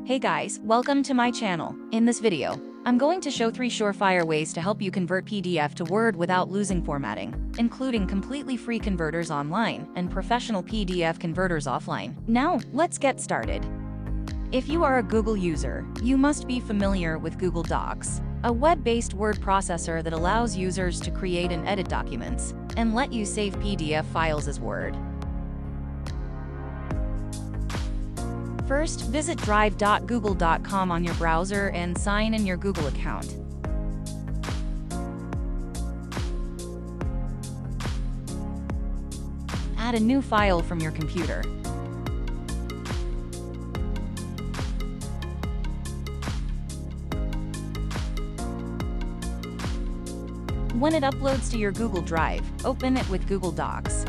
Hey guys, welcome to my channel. In this video, I'm going to show 3 surefire ways to help you convert PDF to Word without losing formatting, including completely free converters online and professional PDF converters offline. Now, let's get started. If you are a Google user, you must be familiar with Google Docs, a web-based word processor that allows users to create and edit documents and let you save PDF files as Word. First, visit drive.google.com on your browser and sign in your Google account. Add a new file from your computer. When it uploads to your Google Drive, open it with Google Docs.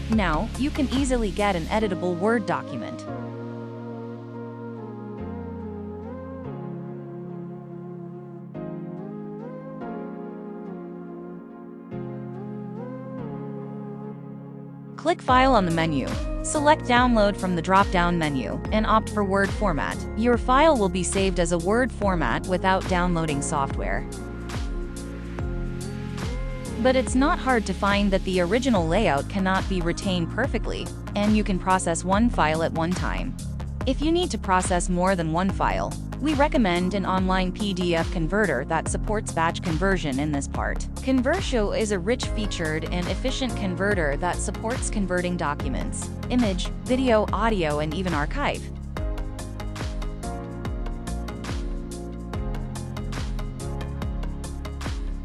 Now, you can easily get an editable Word document. Click File on the menu. Select Download from the drop-down menu and opt for Word format. Your file will be saved as a Word format without downloading software. But it's not hard to find that the original layout cannot be retained perfectly, and you can process one file at one time. If you need to process more than one file, we recommend an online PDF converter that supports batch conversion in this part. Convertio is a rich, featured, and efficient converter that supports converting documents, image, video, audio, and even archive.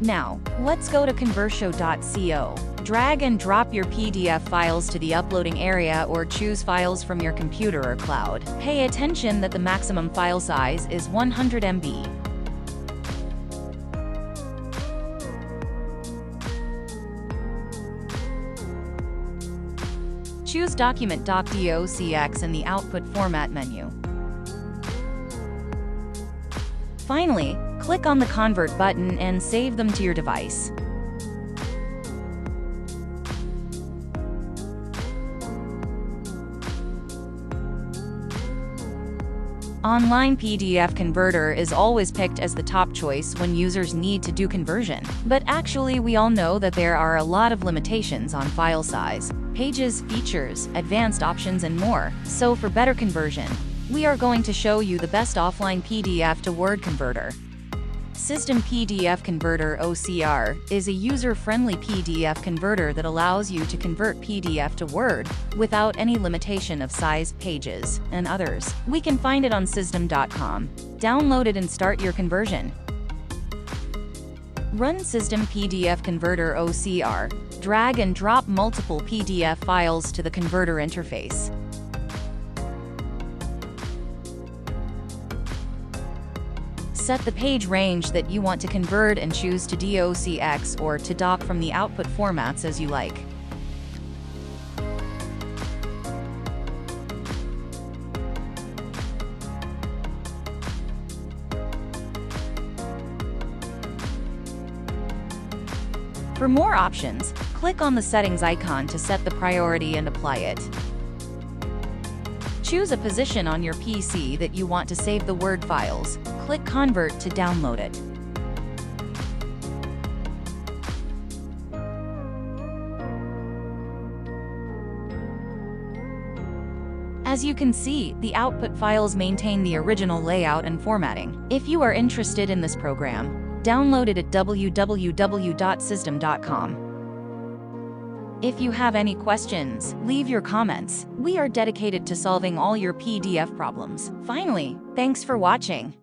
Now, let's go to convertio.co. Drag and drop your PDF files to the uploading area or choose files from your computer or cloud. Pay attention that the maximum file size is 100 MB. Choose Document .docx in the Output Format menu. Finally, click on the Convert button and save them to your device. Online PDF Converter is always picked as the top choice when users need to do conversion. But actually, we all know that there are a lot of limitations on file size, pages, features, advanced options, and more. So for better conversion, we are going to show you the best offline PDF to Word converter. System PDF Converter (OCR) is a user-friendly PDF converter that allows you to convert PDF to Word without any limitation of size, pages, and others. We can find it on system.com. Download it and start your conversion. Run System PDF Converter (OCR). Drag and drop multiple PDF files to the converter interface. Set the page range that you want to convert and choose to docx or to doc from the output formats as you like. For more options, click on the settings icon to set the priority and apply it. Choose a position on your PC that you want to save the Word files. Click Convert to download it. As you can see, the output files maintain the original layout and formatting. If you are interested in this program, download it at www.system.com. If you have any questions, leave your comments. We are dedicated to solving all your PDF problems. Finally, thanks for watching.